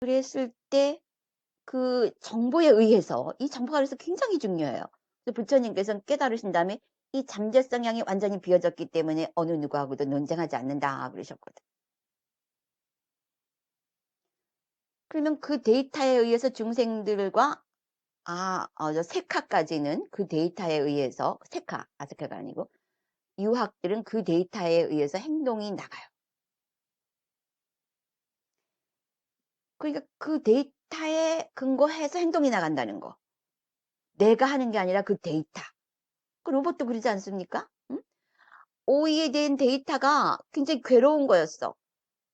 그랬을 때 그 정보에 의해서 이 정보가 그래서 굉장히 중요해요. 그래서 부처님께서는 깨달으신 다음에 "이 잠재 성향이 완전히 비워졌기 때문에 어느 누구하고도 논쟁하지 않는다." 그러셨거든. 그러면 그 데이터에 의해서 중생들과 저 세카까지는 그 데이터에 의해서 세카, 아세카가 아니고 유학들은 그 데이터에 의해서 행동이 나가요. 그러니까 그 데이터에 근거해서 행동이 나간다는 거. 내가 하는 게 아니라 그 데이터. 그 로봇도 그러지 않습니까? 응? 오이에 대한 데이터가 굉장히 괴로운 거였어.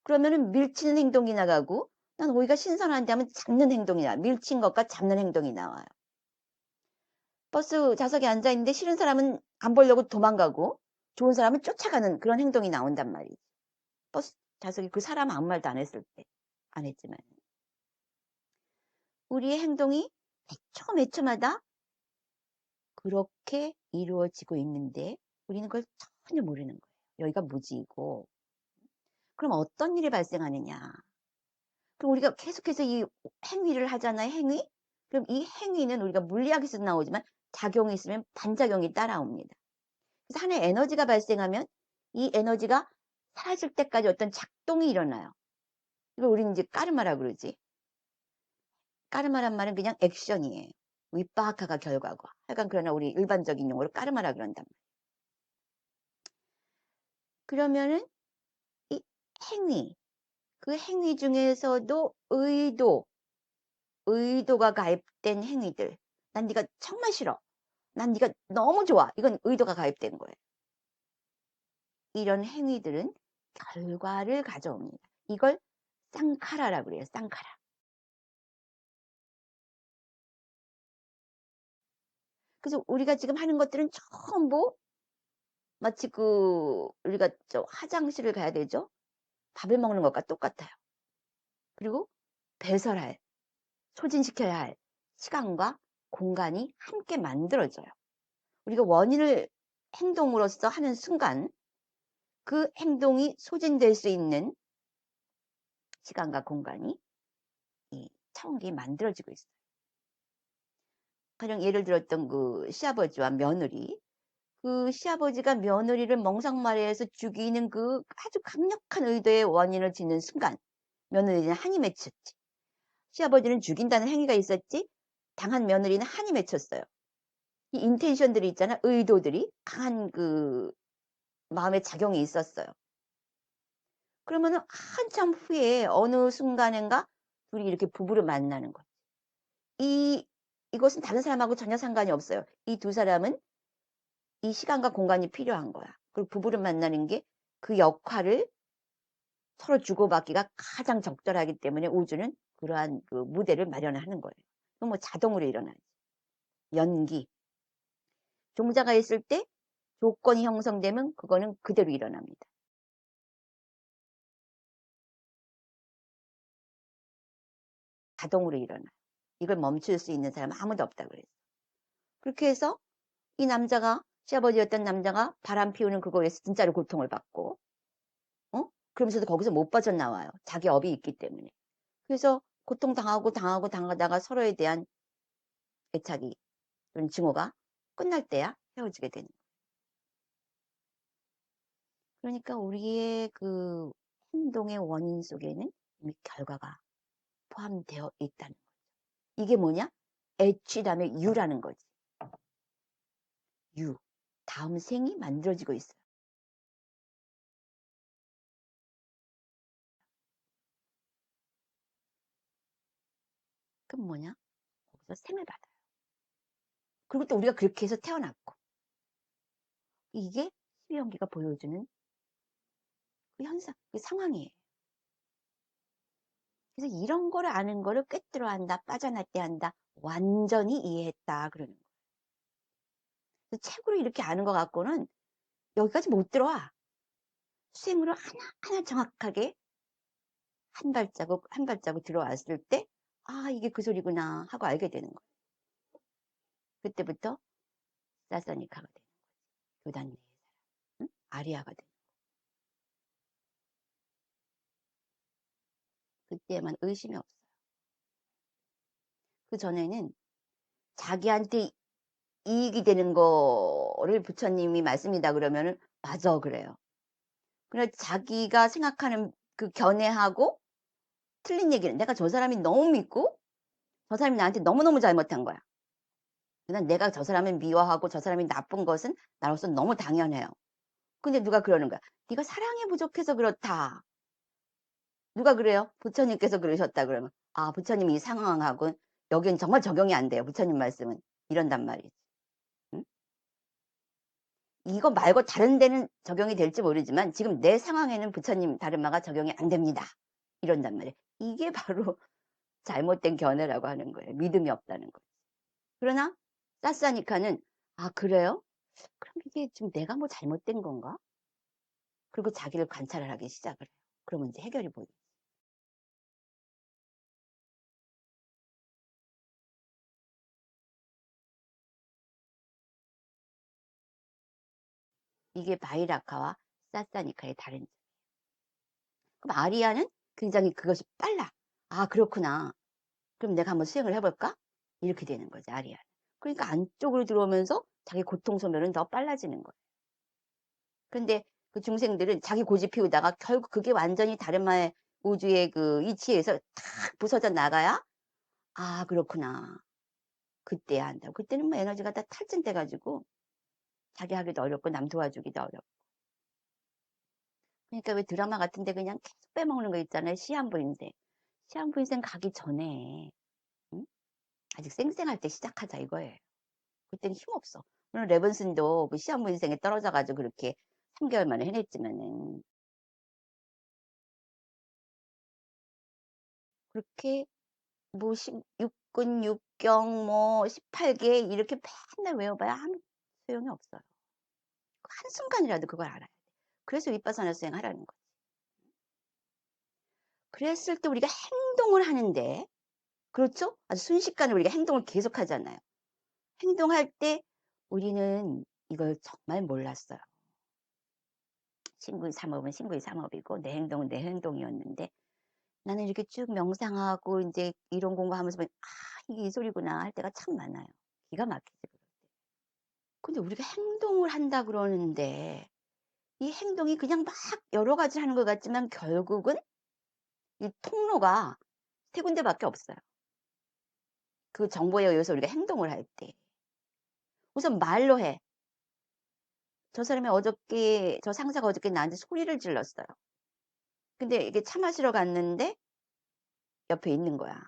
그러면은 밀치는 행동이 나가고 난 오이가 신선한데 하면 잡는 행동이 나와. 밀친 것과 잡는 행동이 나와요. 버스 좌석에 앉아 있는데 싫은 사람은 안 보려고 도망가고 좋은 사람은 쫓아가는 그런 행동이 나온단 말이지. 버스 좌석에 그 사람 아무 말도 안 했을 때. 안 했지만. 우리의 행동이 매초매초마다 그렇게 이루어지고 있는데 우리는 그걸 전혀 모르는 거예요. 여기가 무지이고. 그럼 어떤 일이 발생하느냐. 그럼 우리가 계속해서 이 행위를 하잖아요, 행위? 그럼 이 행위는 우리가 물리학에서 나오지만 작용이 있으면 반작용이 따라옵니다. 그래서 하나의 에너지가 발생하면 이 에너지가 사라질 때까지 어떤 작동이 일어나요. 이걸 우리는 이제 까르마라 그러지. 까르마란 말은 그냥 액션이에요. 윗바하카가 결과고. 하여간 그러나 우리 일반적인 용어로 까르마라 그런단 말이에요. 그러면은 이 행위, 그 행위 중에서도 의도가 가입된 행위들. 난 네가 정말 싫어. 난 네가 너무 좋아. 이건 의도가 가입된 거예요. 이런 행위들은 결과를 가져옵니다. 이걸 쌍카라라고 그래요. 쌍카라. 그래서 우리가 지금 하는 것들은 전부 마치 우리가 저 화장실을 가야 되죠. 밥을 먹는 것과 똑같아요. 그리고 배설할, 소진시켜야 할 시간과 공간이 함께 만들어져요. 우리가 원인을 행동으로서 하는 순간 그 행동이 소진될 수 있는 시간과 공간이 이 차원기에 만들어지고 있어요. 가령 예를 들었던 그 시아버지와 며느리. 그 시아버지가 며느리를 멍석말이에서 죽이는 그 아주 강력한 의도의 원인을 짓는 순간 며느리는 한이 맺혔지. 시아버지는 죽인다는 행위가 있었지 당한 며느리는 한이 맺혔어요. 이 인텐션들이 있잖아. 의도들이 강한 그 마음의 작용이 있었어요. 그러면은 한참 후에 어느 순간인가 둘이 이렇게 부부를 만나는 거예요. 이것은 다른 사람하고 전혀 상관이 없어요. 이 두 사람은 이 시간과 공간이 필요한 거야. 그리고 부부를 만나는 게 그 역할을 서로 주고받기가 가장 적절하기 때문에 우주는 그러한 그 무대를 마련하는 거예요. 그건 뭐 자동으로 일어나지. 연기. 종자가 있을 때 조건이 형성되면 그거는 그대로 일어납니다. 자동으로 일어나요. 이걸 멈출 수 있는 사람은 아무도 없다 그랬어. 그렇게 해서 이 남자가 시아버지였던 남자가 바람 피우는 그거에서 진짜로 고통을 받고 그러면서도 거기서 못 빠져나와요. 자기 업이 있기 때문에. 그래서 고통당하고 당하다가 서로에 대한 애착이 그런 증오가 끝날 때야 헤어지게 되는 거예요. 그러니까 우리의 그 행동의 원인 속에는 이미 결과가 포함되어 있다는 거죠. 이게 뭐냐? H 다음에 U라는 거지. U. 다음 생이 만들어지고 있어요. 그럼 뭐냐? 거기서 생을 받아요. 그리고 또 우리가 그렇게 해서 태어났고. 이게 12연기가 보여주는 그 현상, 그 상황이에요. 그래서 이런 거를 아는 거를 꿰뚫어 한다, 빠져날 때 한다, 완전히 이해했다 그러는 거예요. 그래서 책으로 이렇게 아는 것 갖고는 여기까지 못 들어와. 수행으로 하나하나 정확하게 한 발자국 한 발자국 들어왔을 때, 아, 이게 그 소리구나 하고 알게 되는 거예요. 그때부터 사사니카가 되는 거예요. 교단 내의 사람, 응? 아리아가 되는 거예요. 그때만 의심이 없어요. 그전에는 자기한테 이익이 되는 거를 부처님이 말씀이다 그러면은 "맞아." 그래요. 그래 자기가 생각하는 그 견해하고 틀린 얘기를 내가 저 사람이 너무 믿고 저 사람이 나한테 너무너무 잘못한 거야. 그냥 내가 저 사람을 미워하고 저 사람이 나쁜 것은 나로서 너무 당연해요. 근데 누가 그러는 거야. "네가 사랑이 부족해서 그렇다." 누가 그래요? 부처님께서 그러셨다 그러면 아 부처님 이 상황하고는 여기는 정말 적용이 안 돼요, 부처님 말씀은. 이런단 말이지. 응? 이거 말고 다른 데는 적용이 될지 모르지만 지금 내 상황에는 부처님 다른 마가 적용이 안 됩니다. 이런단 말이에요. 이게 바로 잘못된 견해라고 하는 거예요. 믿음이 없다는 거. 그러나 사사니카는 '아 그래요? 그럼 이게 좀 내가 뭐 잘못된 건가?' 그리고 자기를 관찰을 하기 시작을 해요. 그러면 인제 해결이 보이죠. 이게 바이라카와 사사니카의 다른 점. 그럼 아리아는 굉장히 그것이 빨라. '아 그렇구나. 그럼 내가 한번 수행을 해 볼까?' 이렇게 되는 거죠 아리아는. 그러니까 안쪽으로 들어오면서 자기 고통 소멸은 더 빨라지는 거예요. 근데 그 중생들은 자기 고집 피우다가 결국 그게 완전히 다른마의 우주의 그 이치에서 탁 부서져 나가야 '아 그렇구나. 그때야 한다고.' 그때는 뭐 에너지가 다 탈진돼 가지고 자기 하기도 어렵고 남 도와주기도 어렵고. 그러니까 왜 드라마 같은 데 그냥 계속 빼먹는 거 있잖아요 시한부 인생. 시한부 인생 가기 전에 응? 아직 쌩쌩할 때 시작하자 이거예요. 그때는 힘없어. 물론 레븐슨도 그 시한부 인생에 떨어져 가지고 그렇게 3 개월 만에 해냈지만은 그렇게 뭐 16군 6경 뭐 18개 이렇게 맨날 외워봐야 아무 소용이 없어요. 한순간이라도 그걸 알아야 돼. 그래서 윗바사나 수행하라는 거지. 그랬을 때 우리가 행동을 하는데 그렇죠? 아주 순식간에 우리가 행동을 계속하잖아요. 행동할 때 우리는 이걸 정말 몰랐어요. 신구의 삼업은 신구의 삼업이고 내 행동은 내 행동이었는데 나는 이렇게 쭉 명상하고 인제 이론 공부하면서 보니 '아 이게 이 소리구나.' 할 때가 참 많아요. 기가 막히죠. 근데 우리가 행동을 한다 그러는데 이 행동이 그냥 막 여러 가지 하는 것 같지만 결국은 이 통로가 3 군데밖에 없어요. 그 정보에 의해서 우리가 행동을 할 때. 우선 말로 해. 저 사람이 어저께 저 상사가 어저께 나한테 소리를 질렀어요. 근데 이게 차 마시러 갔는데 옆에 있는 거야.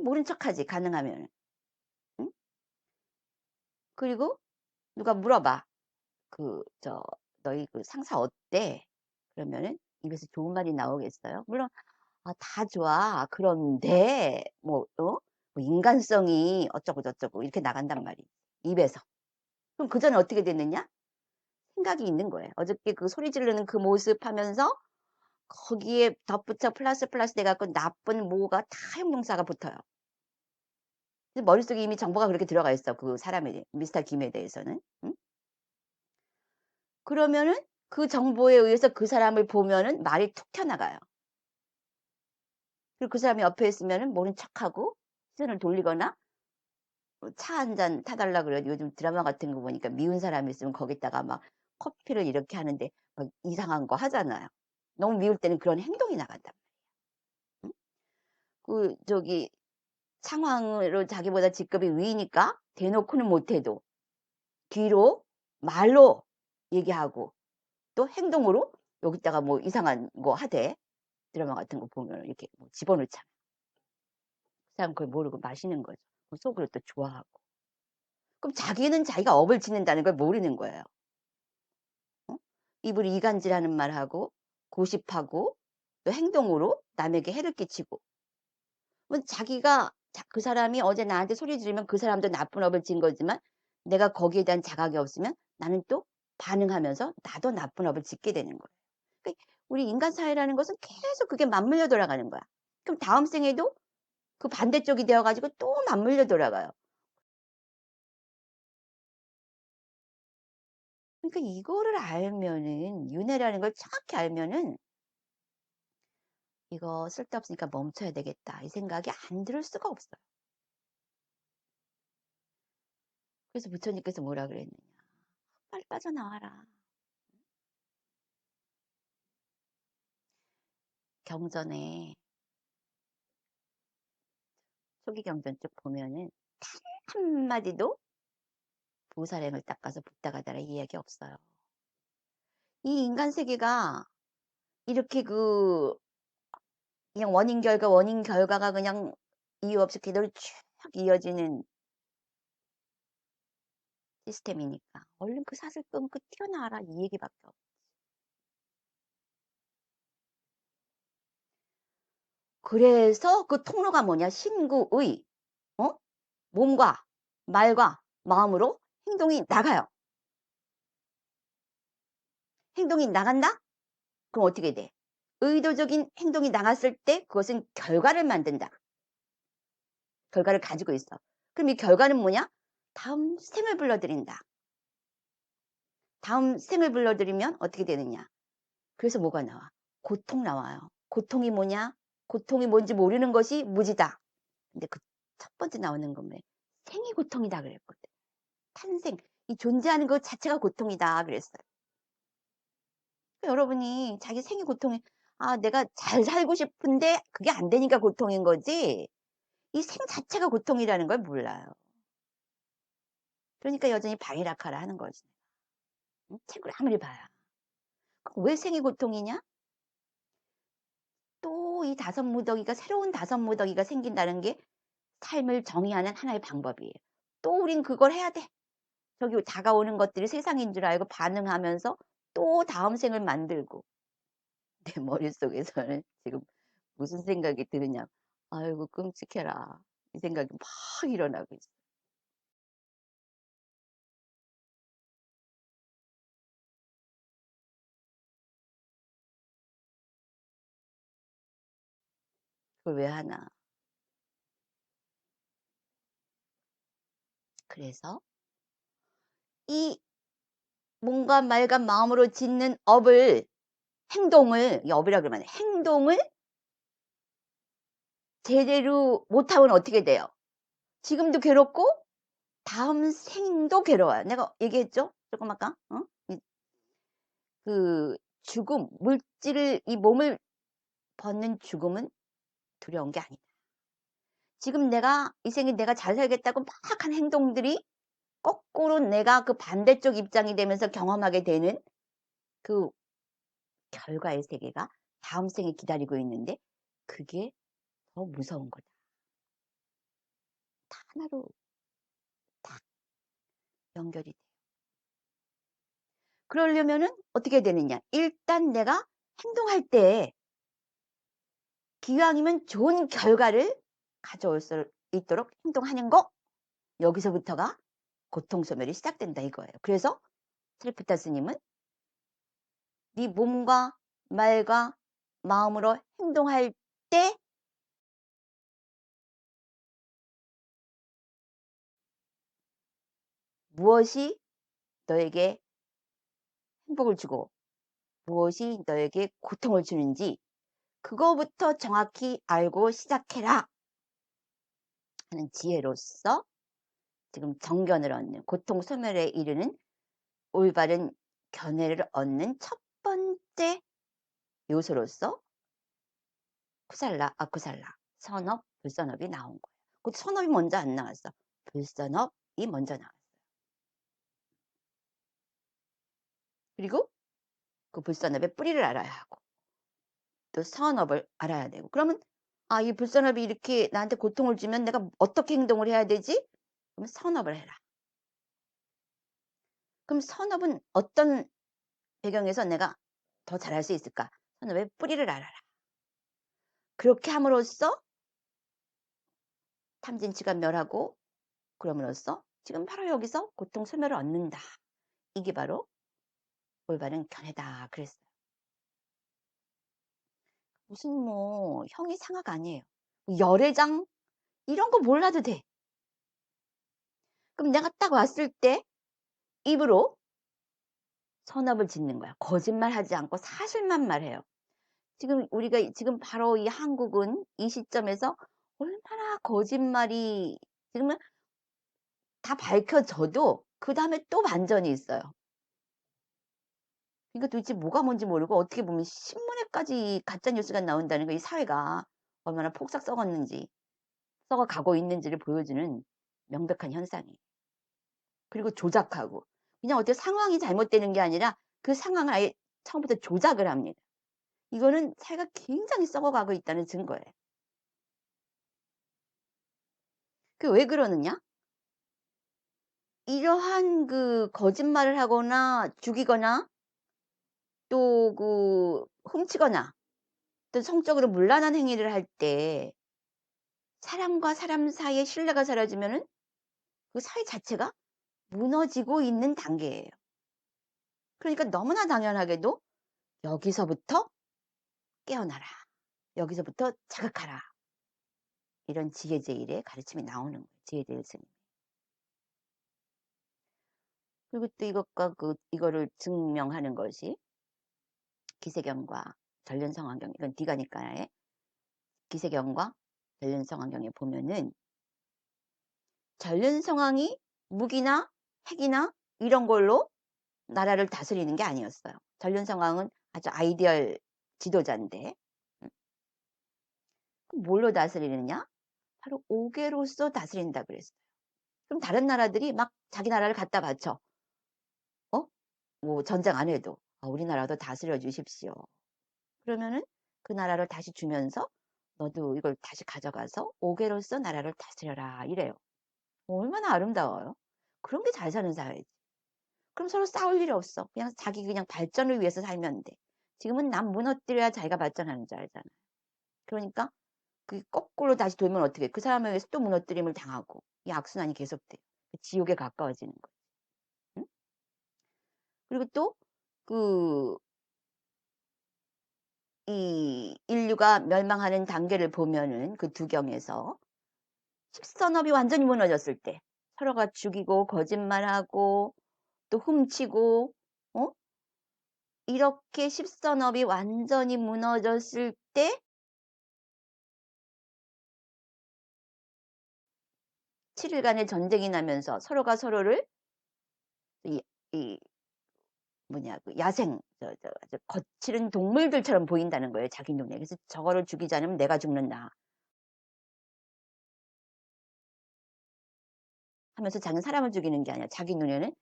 모른 척하지 가능하면은. 응? 그리고 누가 물어봐. "너희 그 상사 어때?" 그러면은 입에서 좋은 말이 나오겠어요? 물론 "아 다 좋아. 그런데" 뭐 "인간성이 어쩌고 저쩌고." 이렇게 나간단 말이지 입에서. 그럼 그전에 어떻게 됐느냐? 생각이 있는 거예요. 어저께 그 소리 지르는 그 모습 하면서 거기에 덧붙여 플러스 돼 갖고 나쁜 뭐가 다 형용사가 붙어요. 근데 머릿속에 이미 정보가 그렇게 들어가 있어 그 사람에 대해 미스터 김에 대해서는. 응? 그러면은 그 정보에 의해서 그 사람을 보면은 말이 툭 튀어나가요. 그리고 그 사람이 옆에 있으면은 모른 척하고 시선을 돌리거나 차 한 잔 타 달라 그래도 요즘 드라마 같은 거 보니까 미운 사람이 있으면 거기다가 막 커피를 이렇게 하는데 막 이상한 거 하잖아요. 너무 미울 때는 그런 행동이 나간단 말이에요. 응? 상황으로 자기보다 직급이 위니까 대놓고는 못해도 뒤로 말로 얘기하고 또 행동으로 여기다가 뭐 이상한 거 하대. 드라마 같은 거 보면 이렇게 뭐 집어넣잖아. 그 사람 그걸 모르고 마시는 거죠. 그럼 속으로 또 좋아하고. 그럼 자기는 자기가 업을 짓는다는 걸 모르는 거예요. 어? 입으로 이간질하는 말하고 고집하고 또 행동으로 남에게 해를 끼치고. 그럼 자기가 그 사람이 어제 나한테 소리 지르면 그 사람도 나쁜 업을 지은 거지만 내가 거기에 대한 자각이 없으면 나는 또 반응하면서 나도 나쁜 업을 짓게 되는 거예요. 그러니까 우리 인간 사회라는 것은 계속 그게 맞물려 돌아가는 거야. 그럼 다음 생에도 그 반대쪽이 되어 가지고 또 맞물려 돌아가요. 그러니까 이거를 알면은 윤회라는 걸 정확히 알면은 '이거 쓸데없으니까 멈춰야 되겠다.' 이 생각이 안 들 수가 없어요. 그래서 부처님께서 뭐라 그랬느냐. 빨리 빠져나와라. 경전에 초기 경전 쭉 보면은 단 한마디도 보살행을 닦아서 부탁하다라 이야기 없어요. 이 인간 세계가 이렇게 그냥 원인 결과가 그냥 이유 없이 그대로 쭉 이어지는 시스템이니까 얼른 그 사슬 끊고 튀어나와라 이 얘기밖에 없어. 그래서 그 통로가 뭐냐? 신구의 어? 몸과 말과 마음으로 행동이 나가요. 행동이 나간다? 그럼 어떻게 돼? 의도적인 행동이 나갔을 때 그것은 결과를 만든다. 결과를 가지고 있어. 그럼 이 결과는 뭐냐? 다음 생을 불러들인다. 다음 생을 불러들이면 어떻게 되느냐? 그래서 뭐가 나와? 고통 나와요. 고통이 뭐냐? 고통이 뭔지 모르는 것이 무지다. 근데 그 첫 번째 나오는 건 왜? 생이 고통이다 그랬거든. 탄생. 이 존재하는 것 자체가 고통이다 그랬어요. 여러분이 자기 생이 고통이, 아, 내가 잘 살고 싶은데 그게 안 되니까 고통인 거지. 이 생 자체가 고통이라는 걸 몰라요. 그러니까 여전히 바이라카라 하는 거지. 응? 책을 아무리 봐야. 그럼 왜 생이 고통이냐? 또 이 다섯 무더기가, 새로운 다섯 무더기가 생긴다는 게 삶을 정의하는 하나의 방법이에요. 또 우린 그걸 해야 돼. 저기 다가오는 것들이 세상인 줄 알고 반응하면서 또 다음 생을 만들고. 내 머릿속에서는 지금 무슨 생각이 드느냐. 아이고, 끔찍해라. 이 생각이 막 일어나고 있어. 그걸 왜 하나. 그래서 이 몸과 말과 마음으로 짓는 업을, 행동을, 이 업이라 그러면 행동을 제대로 못하면 어떻게 돼요? 지금도 괴롭고 다음 생도 괴로워요. 내가 얘기했죠? 조금 아까? 그 죽음, 물질을, 이 몸을 벗는 죽음은 두려운 게 아니다. 지금 내가 이 생에 내가 잘 살겠다고 막 한 행동들이 거꾸로 내가 그 반대쪽 입장이 되면서 경험하게 되는 그 결과의 세계가 다음 생에 기다리고 있는데 그게 더 무서운 거다. 다 하나로 딱 연결이 돼. 그러려면은 어떻게 되느냐? 일단 내가 행동할 때 기왕이면 좋은 결과를 가져올 수 있도록 행동하는 거, 여기서부터가 고통 소멸이 시작된다 이거예요. 그래서 트리프타 스님은 네 몸과 말과 마음으로 행동할 때 무엇이 너에게 행복을 주고 무엇이 너에게 고통을 주는지 그거부터 정확히 알고 시작해라 하는 지혜로서 지금 정견을 얻는, 고통 소멸에 이르는 올바른 견해를 얻는 첫 번째 요소로서 쿠살라, 아쿠살라, 선업, 불선업이 나온 거예요. 그 선업이 먼저 안 나왔어. 불선업이 먼저 나왔어. 그리고 그 불선업의 뿌리를 알아야 하고 또 선업을 알아야 되고. 그러면 아, 이 불선업이 이렇게 나한테 고통을 주면 내가 어떻게 행동을 해야 되지? 그럼 선업을 해라. 그럼 선업은 어떤 배경에서 내가 더 잘할 수 있을까? 선업의 뿌리를 알아라. 그렇게 함으로써 탐진치가 멸하고 그럼으로써 지금 바로 여기서 고통 소멸을 얻는다. 이게 바로 올바른 견해다 그랬어요. 무슨 뭐 형이 상하가 아니에요. 열애장 이런 거 몰라도 돼. 그럼 내가 딱 왔을 때 입으로 선업을 짓는 거야. 거짓말하지 않고 사실만 말해요. 지금 우리가 지금 바로 이 한국은 이 시점에서 얼마나 거짓말이 지금은 다 밝혀져도 그다음에 또 반전이 있어요. 그러니까 도대체 뭐가 뭔지 모르고 어떻게 보면 신문에까지 가짜 뉴스가 나온다는 거 이 사회가 얼마나 폭삭 썩었는지 썩어가고 있는지를 보여주는 명백한 현상이에요. 그리고 조작하고 그냥 어떻게 상황이 잘못되는 게 아니라 그 상황을 아예 처음부터 조작을 합니다. 이거는 사회가 굉장히 썩어가고 있다는 증거예요. 그 왜 그러느냐? 이러한 그 거짓말을 하거나 죽이거나 또 그 훔치거나 또 성적으로 문란한 행위를 할 때 사람과 사람 사이의 신뢰가 사라지면은 그 사회 자체가 무너지고 있는 단계예요. 그러니까 너무나 당연하게도 여기서부터 깨어나라. 여기서부터 자극하라. 이런 지혜제일의 가르침이 나오는 거예요. 지혜제일 스님. 그리고 또 이것과 이거를 증명하는 것이 기세경과 전륜성환경, 이건 디가니까의 기세경과 전륜성환경에 보면은 전륜성왕이 무기나 핵이나 이런 걸로 나라를 다스리는 게 아니었어요. 전륜성왕은 아주 아이디얼 지도자인데 뭘로 다스리느냐? 바로 옥외로서 다스린다 그랬어요. 그럼 다른 나라들이 막 자기 나라를 갖다 바쳐. 어? 뭐 전쟁 안 해도 우리나라도 다스려 주십시오. 그러면은 그 나라를 다시 주면서 너도 이걸 다시 가져가서 옥외로서 나라를 다스려라 이래요. 얼마나 아름다워요. 그런 게 잘 사는 사회지. 그럼 서로 싸울 일이 없어. 그냥 자기 그냥 발전을 위해서 살면 돼. 지금은 남 무너뜨려야 자기가 발전하는 줄 알잖아요. 그러니까 그 거꾸로 다시 돌면 어떻게 그 사람에 의해서 또 무너뜨림을 당하고 이 악순환이 계속돼. 지옥에 가까워지는 거예요. 응? 그리고 또 그 이 인류가 멸망하는 단계를 보면은 그 두 경에서 십선업이 완전히 무너졌을 때 서로가 죽이고 거짓말하고 또 훔치고 어? 이렇게 십선업이 완전히 무너졌을 때 7일간의 전쟁이 나면서 서로가 서로를 이, 이 뭐냐 그 야생 저 거칠은 동물들처럼 보인다는 거예요 자기 눈에. 그래서 저거를 죽이지 않으면 내가 죽는다 하면서 자기는 사람을 죽이는 게 아니라 자기 눈에는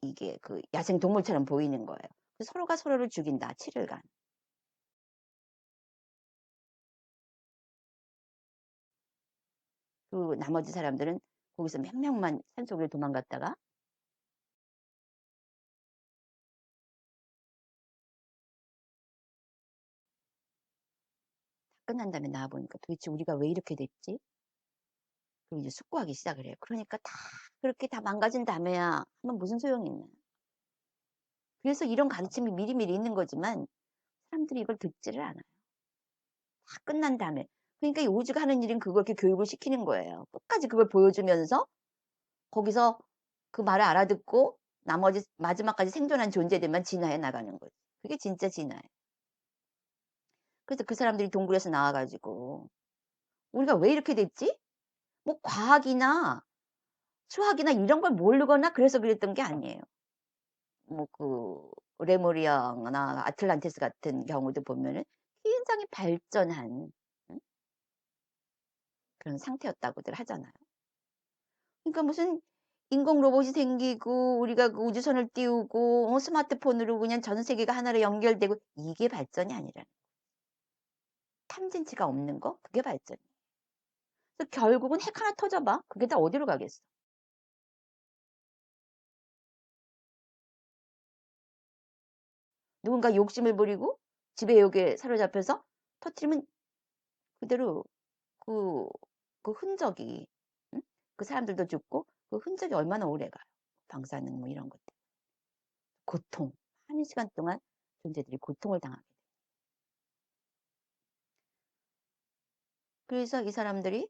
이게 그 야생 동물처럼 보이는 거예요. 그래서 서로가 서로를 죽인다 7일간. 그 나머지 사람들은 거기서 몇 명만 산속에 도망갔다가 끝난 다음에 나와 보니까 도대체 우리가 왜 이렇게 됐지? 그리고 이제 숙고하기 시작을 해요. 그러니까 다 그렇게 다 망가진 다음에야 하면 무슨 소용이 있나요? 그래서 이런 가르침이 미리미리 있는 거지만 사람들이 이걸 듣지를 않아요. 다 끝난 다음에. 그러니까 이 오즈가 하는 일은 그걸 이렇게 교육을 시키는 거예요. 끝까지 그걸 보여주면서 거기서 그 말을 알아듣고 나머지 마지막까지 생존한 존재들만 진화해 나가는 거죠. 그게 진짜 진화예요. 그래서 그 사람들이 동굴에서 나와가지고 우리가 왜 이렇게 됐지? 뭐 과학이나 수학이나 이런 걸 모르거나 그래서 그랬던 게 아니에요. 뭐 그 레무리아나 아틀란티스 같은 경우도 보면은 굉장히 발전한 그런 상태였다고들 하잖아요. 그러니까 무슨 인공 로봇이 생기고 우리가 그 우주선을 띄우고 스마트폰으로 그냥 전 세계가 하나로 연결되고 이게 발전이 아니라는 탐진치가 없는 거 그게 발전이에요. 그래서 결국은 핵 하나 터져봐 그게 다 어디로 가겠어. 누군가 욕심을 부리고 지배욕에 사로잡혀서 터트리면 그대로 그, 그 흔적이 응? 그 사람들도 죽고 그 흔적이 얼마나 오래 가요. 방사능 뭐 이런 것들. 고통. 한 시간 동안 존재들이 고통을 당하게 돼요. 그래서 이 사람들이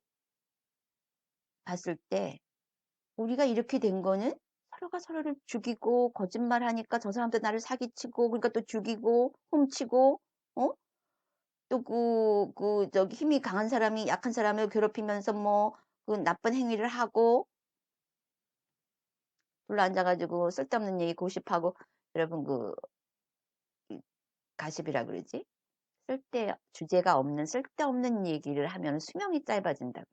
봤을 때 우리가 이렇게 된 거는 서로가 서로를 죽이고 거짓말하니까 저 사람도 나를 사기치고 그러니까 또 죽이고 훔치고 어? 또 저기 힘이 강한 사람이 약한 사람을 괴롭히면서 뭐 그 나쁜 행위를 하고 불러앉아가지고 쓸데없는 얘기 고십하고, 여러분 가십이라 그러지? 주제가 없는 쓸데없는 얘기를 하면 수명이 짧아진다고.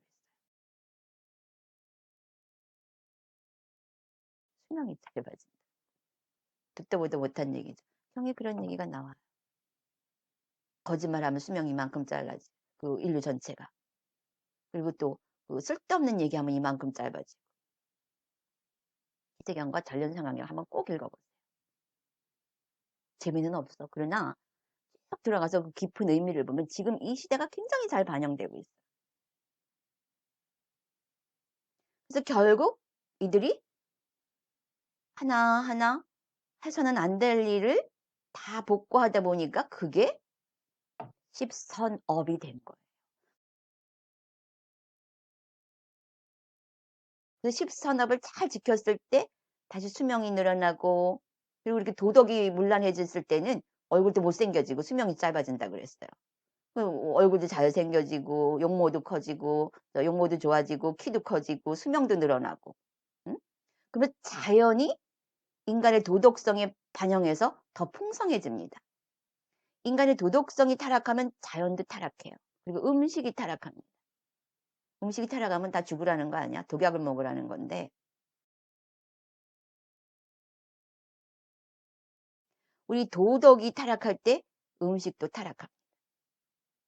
수명이 짧아진다. 듣도 보도 못한 얘기죠. 형이 그런 얘기가 나와. 거짓말하면 수명이 이만큼 짧아지. 그 인류 전체가. 그리고 또 그 쓸데없는 얘기하면 이만큼 짧아지. 기재경과 전련상황을 한번 꼭 읽어보세요. 재미는 없어. 그러나 쭉 들어가서 그 깊은 의미를 보면 지금 이 시대가 굉장히 잘 반영되고 있어. 그래서 결국 이들이 하나하나 해서는 안 될 일을 다 복구하다 보니까 그게 십선업이 된 거예요. 그 십선업을 잘 지켰을 때 다시 수명이 늘어나고, 그리고 이렇게 도덕이 문란해졌을 때는 얼굴도 못생겨지고 수명이 짧아진다 그랬어요. 얼굴도 잘생겨지고 용모도 커지고 용모도 좋아지고 키도 커지고 수명도 늘어나고. 응? 그러면 자연이 인간의 도덕성에 반영해서 더 풍성해집니다. 인간의 도덕성이 타락하면 자연도 타락해요. 그리고 음식이 타락합니다. 음식이 타락하면 다 죽으라는 거 아니야? 독약을 먹으라는 건데, 우리 도덕이 타락할 때 음식도 타락합니다.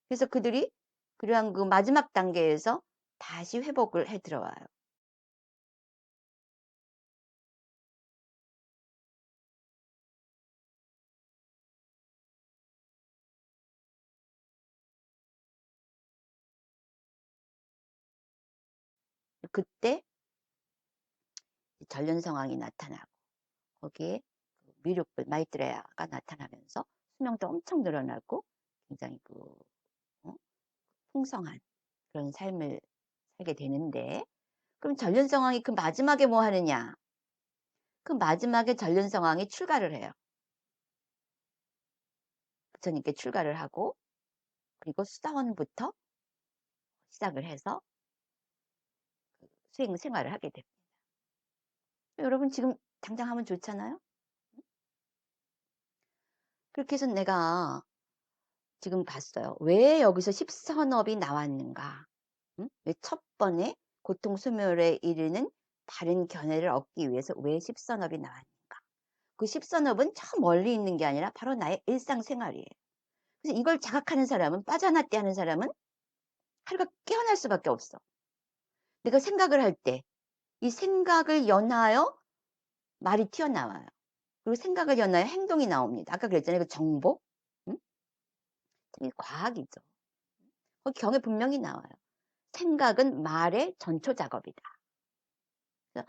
그래서 그들이 그러한 그 마지막 단계에서 다시 회복을 해 들어와요. 그때 전련 상황이 나타나고, 거기에 미륵불 마이트레야가 나타나면서 수명도 엄청 늘어나고 굉장히 어? 풍성한 그런 삶을 살게 되는데, 그럼 전련 상황이 그 마지막에 뭐 하느냐? 그 마지막에 전련 상황이 출가를 해요. 부처님께 출가를 하고, 그리고 수사원부터 시작을 해서 수행 생활을 하게 됩니다. 여러분 지금 당장 하면 좋잖아요? 그렇게 해서 내가 지금 봤어요. 왜 여기서 십선업이 나왔는가? 응? 왜 첫 번에 고통소멸에 이르는 바른 견해를 얻기 위해서 왜 십선업이 나왔는가? 그 십선업은 저 멀리 있는 게 아니라 바로 나의 일상생활이에요. 그래서 이걸 자각하는 사람은, 빠져났대 하는 사람은 하루가 깨어날 수밖에 없어. 내가 생각을 할 때 이 생각을 연하여 말이 튀어나와요. 그리고 생각을 연하여 행동이 나옵니다. 아까 그랬잖아요. 그 정보? 응? 이 과학이죠. 거기 경에 분명히 나와요. 생각은 말의 전초 작업이다. 그래서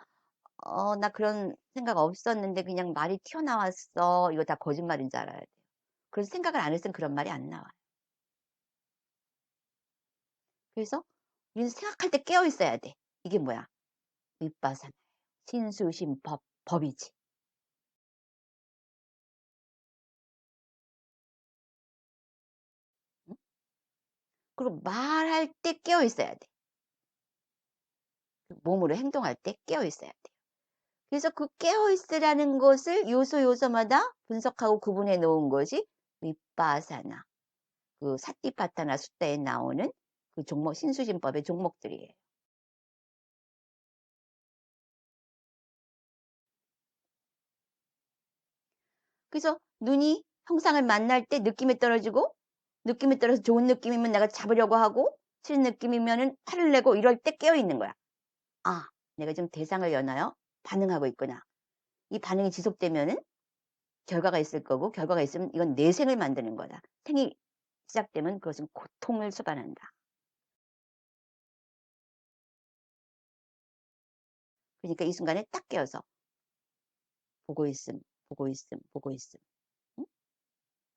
나 그런 생각 없었는데 그냥 말이 튀어나왔어. 이거 다 거짓말인 줄 알아야 돼요. 그래서 생각을 안 했으면 그런 말이 안 나와요. 그래서 우리는 생각할 때 깨어 있어야 돼. 이게 뭐야? 윗바산, 신수심법, 법이지. 응? 그리고 말할 때 깨어 있어야 돼. 몸으로 행동할 때 깨어 있어야 돼. 그래서 그 깨어 있으라는 것을 요소 요소마다 분석하고 구분해 놓은 것이 윗바사나 그 사티파타나 숫다에 나오는 그 종목, 신수진법의 종목들이에요. 그래서 눈이 형상을 만날 때 느낌이 떨어지고, 느낌이 떨어서 좋은 느낌이면 내가 잡으려고 하고, 싫은 느낌이면은 화를 내고, 이럴 때 깨어 있는 거야. 아, 내가 지금 대상을 연하여 반응하고 있구나. 이 반응이 지속되면은 결과가 있을 거고, 결과가 있으면 이건 내생을 만드는 거다. 생이 시작되면 그것은 고통을 수반한다. 그러니까 이 순간에 딱 깨어서 보고 있음, 보고 있음, 보고 있음. 응?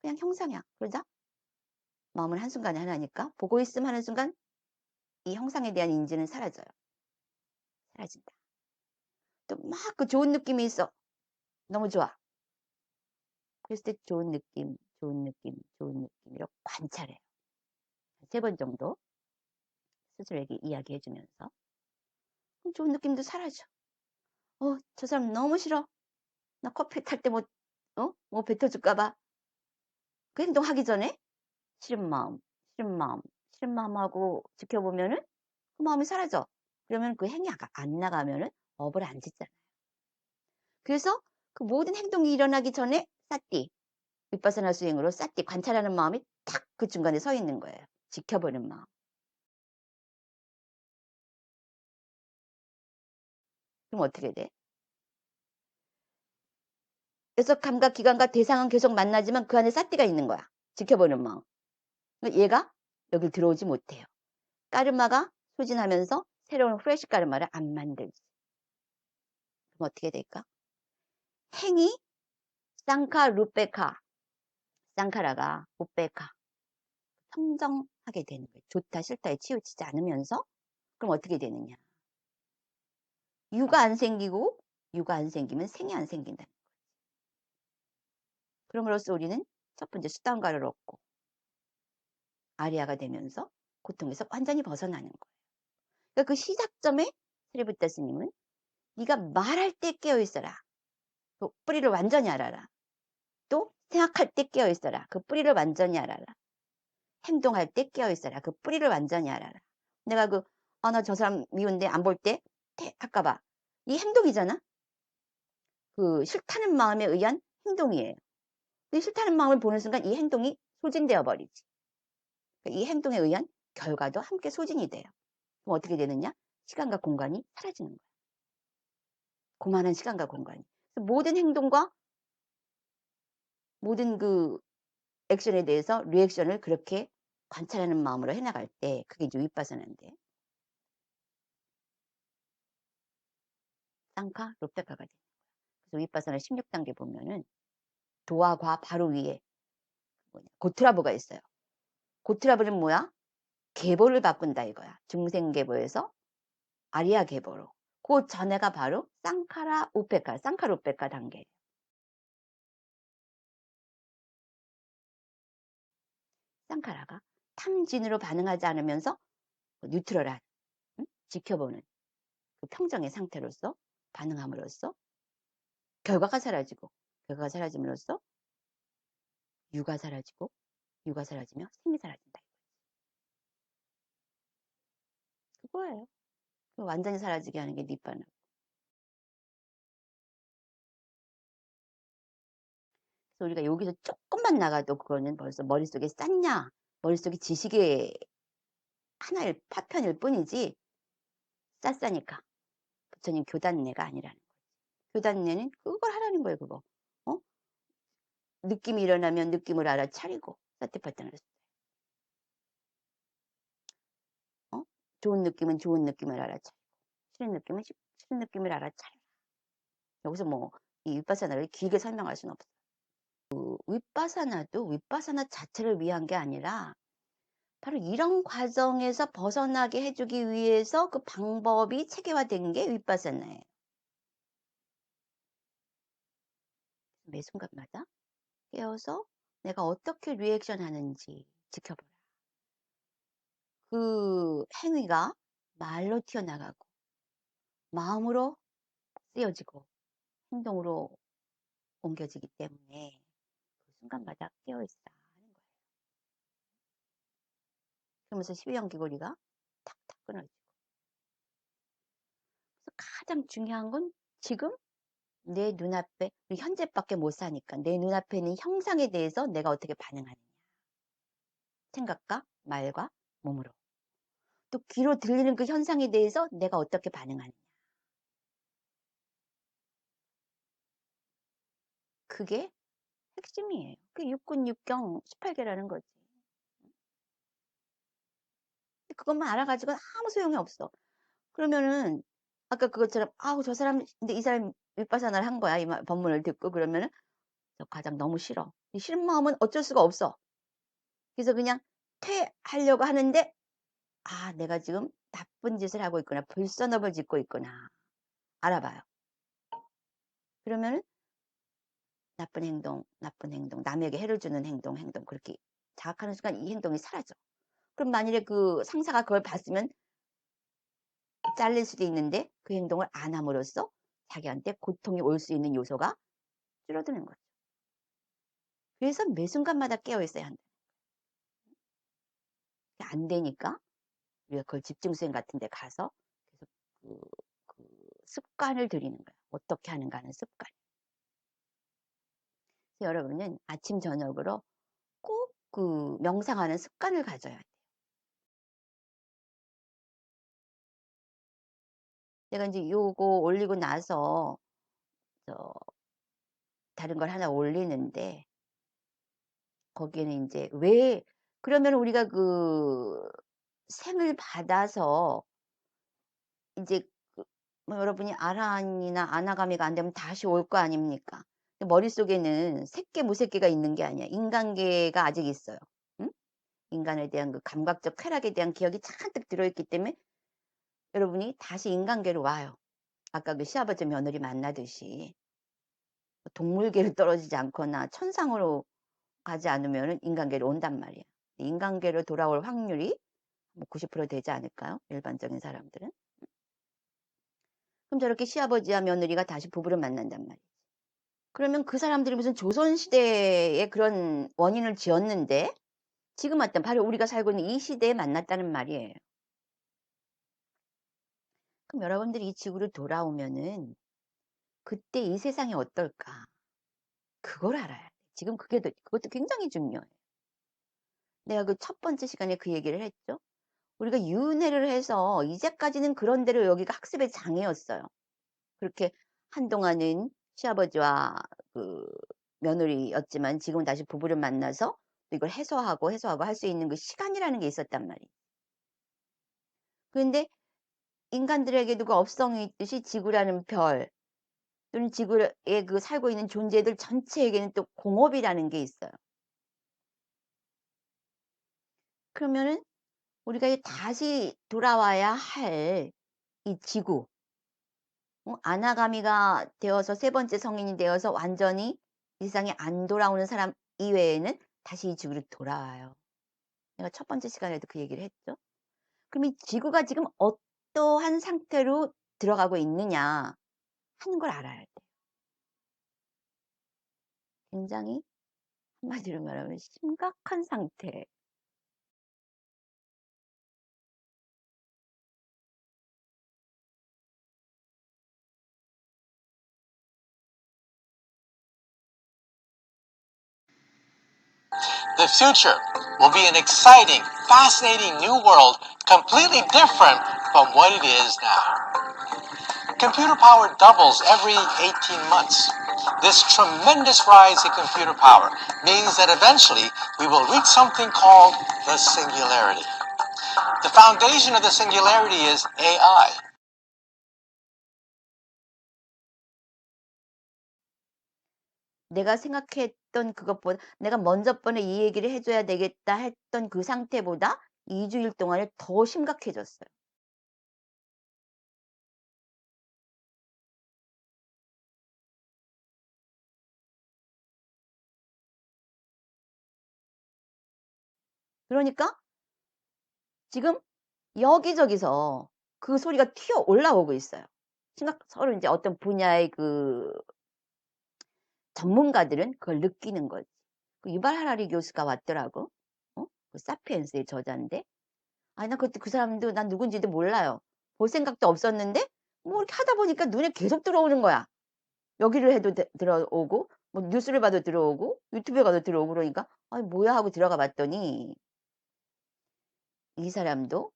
그냥 형상이야. 그러자 마음은 한순간에 하나니까 보고 있음 하는 순간 이 형상에 대한 인지는 사라져요. 사라진다. 또 막 그 좋은 느낌이 있어. 너무 좋아. 그랬을 때 좋은 느낌, 좋은 느낌, 좋은 느낌 이렇게 관찰해요. 3번 정도 스스로에게 이야기해주면서 그럼 좋은 느낌도 사라져. 저 사람 너무 싫어. 나 커피 탈 때 뭐 뱉어줄까 봐. 그 행동하기 전에 싫은 마음, 싫은 마음, 싫은 마음하고 지켜보면은 그 마음이 사라져. 그러면 그 행위 안 나가면은 업을 안 짓잖아요. 그래서 그 모든 행동이 일어나기 전에 사띠, 윗바사나 수행으로 사띠 관찰하는 마음이 탁 그 중간에 서 있는 거예요. 지켜보는 마음. 그럼 어떻게 돼? 여섯 감각 기관과 대상은 계속 만나지만 그 안에 사띠가 있는 거야. 지켜보는 마음. 그러니까 얘가 여길 들어오지 못해요. 까르마가 소진하면서 새로운 프레시 까르마를 안 만들지. 그럼 어떻게 될까? 행위 쌍카 루페카 쌍카라가 우페카 평정하게 되는 거예요. 좋다 싫다에 치우치지 않으면서. 그럼 어떻게 되느냐? 유가 안 생기고 유가 안 생기면 생이 안 생긴다. 그럼으로써 우리는 첫 번째 수단가를 얻고 아리아가 되면서 고통에서 완전히 벗어나는 거예요. 그러니까 그 시작점에 스리부타 스님은 네가 말할 때 깨어 있어라. 그 뿌리를 완전히 알아라. 또 생각할 때 깨어 있어라. 그 뿌리를 완전히 알아라. 행동할 때 깨어 있어라. 그 뿌리를 완전히 알아라. 내가 나 저 사람 미운데 안 볼 때 할까 봐. 이 행동이잖아. 그 싫다는 마음에 의한 행동이에요. 이 싫다는 마음을 보는 순간 이 행동이 소진되어 버리지. 이 행동에 의한 결과도 함께 소진이 돼요. 그럼 어떻게 되느냐? 시간과 공간이 사라지는 거예요. 고만한 시간과 공간이. 모든 행동과 모든 그 액션에 대해서 리액션을 그렇게 관찰하는 마음으로 해나갈 때 그게 이제 윗바사나인데 쌍카 롭타카가 돼요. 그래서 윗바사나 16단계 보면은 도와 과 바로 위에 고트라브가 있어요. 고트라브는 뭐야? 계보를 바꾼다 이거야. 중생계보에서 아리아 계보로. 그 전에가 바로 쌍카라 우페카, 쌍카라 우페카 단계. 쌍카라가 탐진으로 반응하지 않으면서 뉴트럴한, 지켜보는 그 평정의 상태로서 반응함으로써 결과가 사라지고, 결과가 사라짐으로써 유가 사라지고, 유가 사라지며 생이 사라진다. 그거예요. 완전히 사라지게 하는 게 니빠나. 그래서 우리가 여기서 조금만 나가도 그거는 벌써 머릿속에 쌌냐, 머릿속에 지식의 하나의 파편일 뿐이지, 쌌싸니까. 부처님 교단내가 아니라는 거예요. 교단내는 그걸 하라는 거예요, 그거. 어? 느낌이 일어나면 느낌을 알아차리고, 사티파탄을. 좋은 느낌은 좋은 느낌을 알아차리고, 싫은 느낌은 싫은 느낌을 알아차려. 여기서 뭐, 이 윗바사나를 길게 설명할 수는 없어요. 윗바사나도 윗바사나 자체를 위한 게 아니라, 바로 이런 과정에서 벗어나게 해주기 위해서 그 방법이 체계화된 게 윗바사나예요. 매 순간마다 깨어서 내가 어떻게 리액션 하는지 지켜보라. 그 행위가 말로 튀어나가고 마음으로 쓰여지고 행동으로 옮겨지기 때문에 그 순간마다 깨어있어 하는 거예요. 그러면서 12연기고리가 탁탁 끊어지고. 그래서 가장 중요한 건 지금 내 눈앞에, 현재밖에 못 사니까 내 눈앞에 있는 형상에 대해서 내가 어떻게 반응하느냐. 생각과 말과 몸으로. 또 귀로 들리는 그 현상에 대해서 내가 어떻게 반응하느냐. 그게 핵심이에요. 그 육군 육경 18개라는 거지. 그것만 알아가지고 아무 소용이 없어. 그러면은 아까 그것처럼 아우 저 사람 근데 이 사람이 윗바사나를 한 거야. 법문을 듣고 그러면은 저 과장 너무 싫어. 이 싫은 마음은 어쩔 수가 없어. 그래서 그냥 퇴하려고 하는데 내가 지금 나쁜 짓을 하고 있구나. 불선업을 짓고 있구나. 알아봐요. 그러면은 나쁜 행동, 남에게 해를 주는 행동 그렇게 자각하는 순간 이 행동이 사라져. 그럼 만일에 그 상사가 그걸 봤으면 잘릴 수도 있는데 그 행동을 안 함으로써 자기한테 고통이 올 수 있는 요소가 줄어드는 거죠. 그래서 매 순간마다 깨어 있어야 한다. 안 되니까 우리가 그걸 집중수행 같은 데 가서 계속 그 습관을 들이는 거예요. 어떻게 하는가 하는 습관. 그래서 여러분은 아침 저녁으로 꼭 그 명상하는 습관을 가져야 돼요. 제가 이제 요거 올리고 나서 저 다른 걸 하나 올리는데 거기에는 이제 왜 그러면 우리가 그 생을 받아서 이제 그 뭐 여러분이 아라한이나 아나가미가 안 되면 다시 올 거 아닙니까? 머릿속에는 새끼 무새끼가 있는 게 아니야. 인간계가 아직 있어요. 응? 인간에 대한 그 감각적 쾌락에 대한 기억이 잔뜩 들어있기 때문에 여러분이 다시 인간계로 와요. 아까 그 시아버지 며느리 만나듯이 동물계로 떨어지지 않거나 천상으로 가지 않으면 인간계로 온단 말이야. 인간계로 돌아올 확률이 뭐 90% 되지 않을까요? 일반적인 사람들은. 그럼 저렇게 시아버지와 며느리가 다시 부부를 만난단 말이야. 그러면 그 사람들이 무슨 조선시대에 그런 원인을 지었는데 지금 왔던 바로 우리가 살고 있는 이 시대에 만났다는 말이에요. 그럼 여러분들이 이 지구로 돌아오면은 그때 이 세상이 어떨까? 그걸 알아야 돼. 지금 그것도 굉장히 중요해요. 내가 그 첫 번째 시간에 그 얘기를 했죠. 우리가 윤회를 해서 이제까지는 그런 대로 여기가 학습의 장이었어요. 그렇게 한동안은 시아버지와 그 며느리였지만 지금은 다시 부부를 만나서 이걸 해소하고 할 수 있는 그 시간이라는 게 있었단 말이에요. 그런데 인간들에게도 그 업성이 있듯이 지구라는 별 또는 지구에 그 살고 있는 존재들 전체에게는 또 공업이라는 게 있어요. 그러면은 우리가 다시 돌아와야 할 이 지구, 아나가미가 되어서 세 번째 성인이 되어서 완전히 이 세상에 안 돌아오는 사람 이외에는 다시 이 지구로 돌아와요. 내가 첫 번째 시간에도 그 얘기를 했죠. 그럼 이 지구가 지금 어떠한 상태로 들어가고 있느냐 하는 걸 알아야 돼. 굉장히 한마디로 말하면 심각한 상태. The future will be an exciting, fascinating new world, completely different from what it is now. Computer power doubles every 18 months. This tremendous rise in computer power means that eventually we will reach something called the singularity. The foundation of the singularity is AI. 내가 생각했던 그것보다 내가 먼저 번에 이 얘기를 해줘야 되겠다 했던 그 상태보다 2주일 동안에 더 심각해졌어요. 그러니까 지금 여기저기서 그 소리가 튀어 올라오고 있어요. 서로 이제 어떤 분야의 그 전문가들은 그걸 느끼는 거지. 그 유발 하라리 교수가 왔더라고. 그 사피엔스의 저자인데. 아니, 나 그때 그 사람도 난 누군지도 몰라요. 볼 생각도 없었는데 뭐 이렇게 하다 보니까 눈에 계속 들어오는 거야. 여기를 해도 들어오고 뭐 뉴스를 봐도 들어오고 유튜브에 가도 들어오고 그러니까 아니 뭐야 하고 들어가 봤더니 이 사람도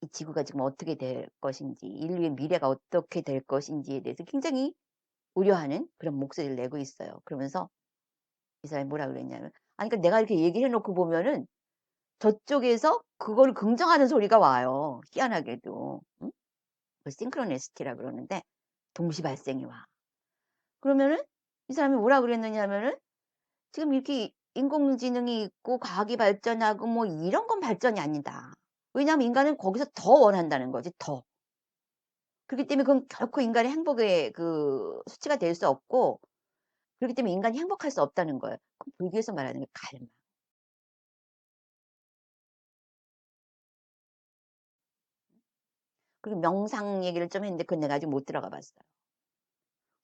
이 지구가 지금 어떻게 될 것인지 인류의 미래가 어떻게 될 것인지에 대해서 굉장히 우려하는 그런 목소리를 내고 있어요. 그러면서 이 사람이 뭐라 그랬냐면 아니 그러니까 내가 이렇게 얘기를 해놓고 보면은 저쪽에서 그거를 긍정하는 소리가 와요. 희한하게도. 응? 그 싱크로니시티라 그러는데 동시 발생이 와. 그러면은 이 사람이 뭐라 그랬느냐 하면은 지금 이렇게 인공지능이 있고 과학이 발전하고 뭐 이런 건 발전이 아니다. 왜냐하면 인간은 거기서 더 원한다는 거지, 더. 그렇기 때문에 그건 결코 인간의 행복의 그 수치가 될 수 없고, 그렇기 때문에 인간이 행복할 수 없다는 거예요. 그럼 불교에서 말하는 게 갈망. 그리고 명상 얘기를 좀 했는데 그건 내가 아직 못 들어가 봤어요.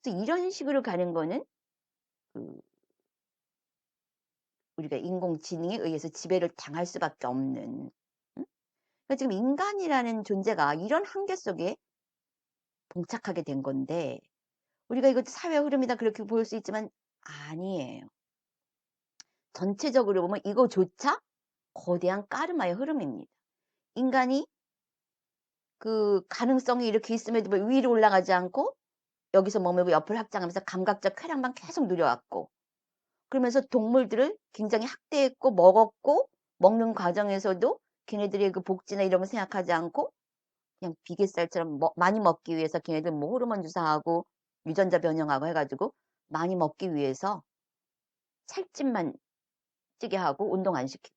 그래서 이런 식으로 가는 거는 그 우리가 인공지능에 의해서 지배를 당할 수밖에 없는. 응? 그러니까 지금 인간이라는 존재가 이런 한계 속에 봉착하게 된 건데 우리가 이것도 사회 흐름이다 그렇게 볼 수 있지만 아니에요. 전체적으로 보면 이거조차 거대한 까르마의 흐름입니다. 인간이 그 가능성이 이렇게 있음에도 불구하고 위로 올라가지 않고 여기서 머물고 옆을 확장하면서 감각적 쾌락만 계속 누려왔고 그러면서 동물들을 굉장히 학대했고 먹었고 먹는 과정에서도 걔네들의 그 복지나 이런 거 생각하지 않고 그냥 비계살처럼 많이 먹기 위해서 걔네들 뭐 호르몬 주사하고 유전자 변형하고 해가지고 많이 먹기 위해서 살집만 찌게 하고 운동 안 시키고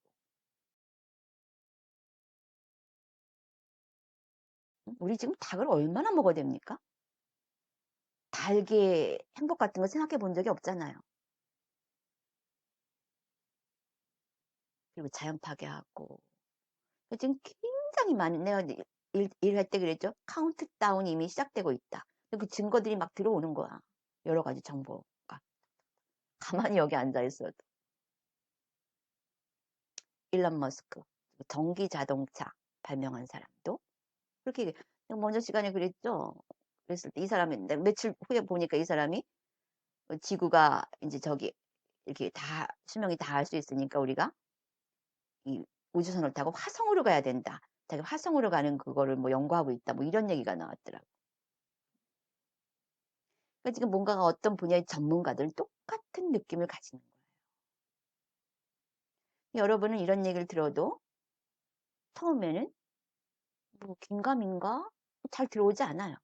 우리 지금 닭을 얼마나 먹어야 됩니까? 닭의 행복 같은 거 생각해 본 적이 없잖아요. 그리고 자연 파괴하고 지금 굉장히 많은 내가 이제 일할 때 그랬죠. 카운트다운이 이미 시작되고 있다. 그 증거들이 막 들어오는 거야. 여러 가지 정보가. 가만히 여기 앉아 있어도. 일론 머스크 전기 자동차 발명한 사람도 그렇게 먼저 시간에 그랬죠. 그랬을 때 이 사람이 며칠 후에 보니까 이 사람이 지구가 이제 저기 이렇게 다 수명이 다 할 수 있으니까 우리가 이 우주선을 타고 화성으로 가야 된다. 자기 화성으로 가는 그거를 뭐 연구하고 있다. 뭐 이런 얘기가 나왔더라고. 그러니까 지금 뭔가가 어떤 분야의 전문가들은 똑같은 느낌을 가지는 거예요. 여러분은 이런 얘기를 들어도 처음에는 뭐 긴가민가 잘 들어오지 않아요.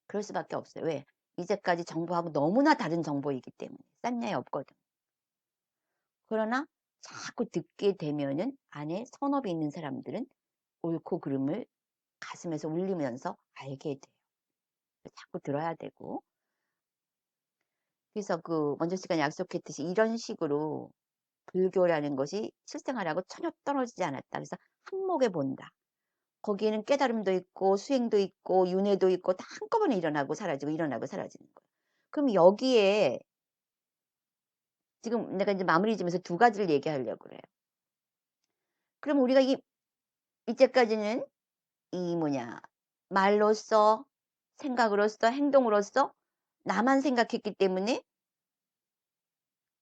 그럴 수밖에 없어요. 왜? 이제까지 정보하고 너무나 다른 정보이기 때문에 싼냐이 없거든. 그러나 자꾸 듣게 되면은 안에 선업이 있는 사람들은 옳고 그름을 가슴에서 울리면서 알게 돼요. 자꾸 들어야 되고. 그래서 그 먼저 시간에 약속했듯이 이런 식으로 불교라는 것이 실생활하고 전혀 떨어지지 않았다. 그래서 한목에 본다. 거기에는 깨달음도 있고 수행도 있고 윤회도 있고 다 한꺼번에 일어나고 사라지고 일어나고 사라지는 거예요. 그럼 여기에 지금 내가 이제 마무리 지면서 두 가지를 얘기하려고 그래요. 그럼 우리가 이때까지는 이 뭐냐 말로써 생각으로써 행동으로써 나만 생각했기 때문에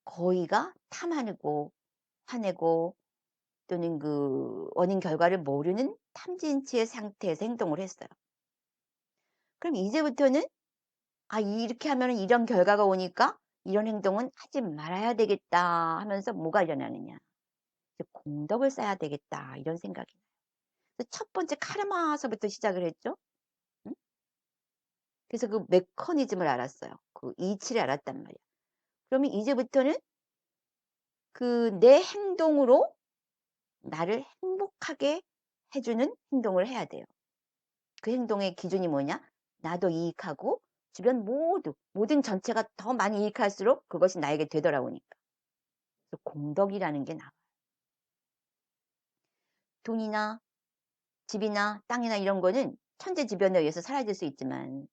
거의가 탐하고 화내고 또는 그 원인 결과를 모르는 탐진치의 상태에서 행동을 했어요. 그럼 이제부터는 아 이렇게 하면 이런 결과가 오니까 이런 행동은 하지 말아야 되겠다 하면서 뭐가 일어나느냐. 이제 공덕을 쌓아야 되겠다 이런 생각이 나요. 그래서 첫 번째 카르마서부터 시작을 했죠. 응? 그래서 그 메커니즘을 알았어요. 그 이치를 알았단 말이야. 그러면 이제부터는 그 내 행동으로 나를 행복하게 해주는 행동을 해야 돼요. 그 행동의 기준이 뭐냐? 나도 이익하고 주변 모든 전체가 더 많이 이익할수록 그것이 나에게 되돌아오니까. 그래서 공덕이라는 게 나와요. 돈이나 집이나 땅이나 이런 거는 천재지변에 의해서 사라질 수 있지만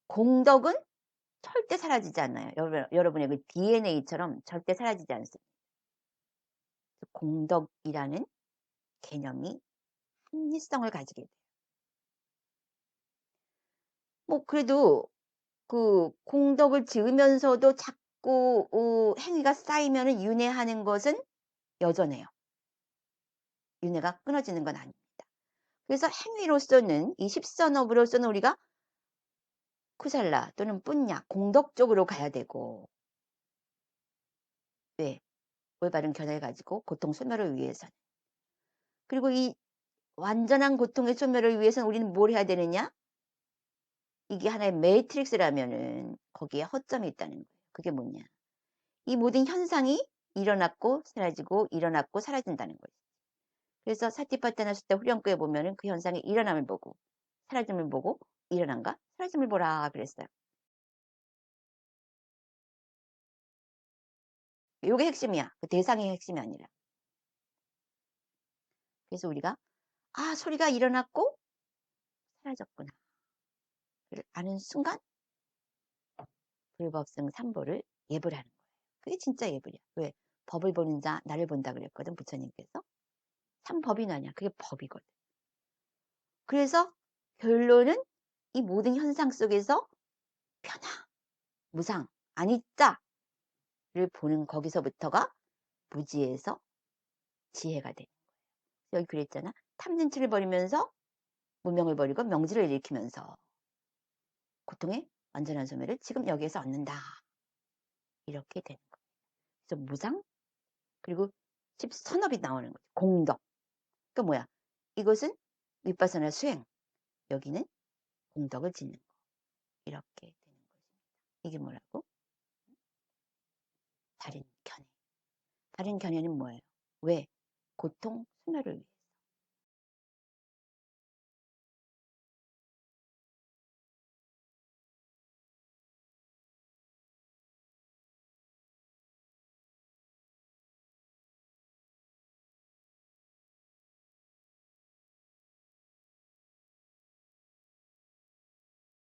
공덕은 절대 사라지지 않아요. 여러분의 그 DNA처럼 절대 사라지지 않습니다. 공덕이라는 개념이 합리성을 가지게 돼요. 뭐 그래도 그 공덕을 지으면서도 자꾸 행위가 쌓이면은 윤회하는 것은 여전해요. 윤회가 끊어지는 건 아닙니다. 그래서 행위로서는 이 십선업으로서는 우리가 쿠살라 또는 뿐냐 공덕 쪽으로 가야 되고 왜? 올바른 견해를 가지고 고통 소멸을 위해서는 그리고 이 완전한 고통의 소멸을 위해서는 우리는 뭘 해야 되느냐? 이게 하나의 매트릭스라면은 거기에 허점이 있다는 거예요. 그게 뭐냐? 이 모든 현상이 일어났고 사라지고 일어났고 사라진다는 거예요. 그래서 사티파타나 수다 후렴구에 보면은 그 현상의 일어남을 보고 사라짐을 보고 일어난가 사라짐을 보라 그랬어요. 요게 핵심이야. 그 대상의 핵심이 아니라. 그래서 우리가 아 소리가 일어났고 사라졌구나. 를 아는 순간 불법승 삼보를 예불하는 거예요. 그게 진짜 예불이야. 왜? 법을 보는 자 나를 본다 그랬거든 부처님께서. 삼법이 나냐? 그게 법이거든. 그래서 결론은 이 모든 현상 속에서 변화, 무상, 아니짜를 보는 거기서부터가 무지에서 지혜가 되는 거예요. 여기 그랬잖아. 탐진치를 버리면서 무명을 버리고 명지를 일으키면서 고통의 완전한 소멸을 지금 여기에서 얻는다. 이렇게 되는 거예요. 그래서 무상 그리고 십선업이 나오는 거죠. 공덕. 그러니까 뭐야? 이것은 윗바사나 수행. 여기는 공덕을 짓는 거. 이렇게 되는 것입니다. 이게 뭐라고? 다른 견해. 다른 견해는 뭐예요? 왜? 고통 소멸을 위해.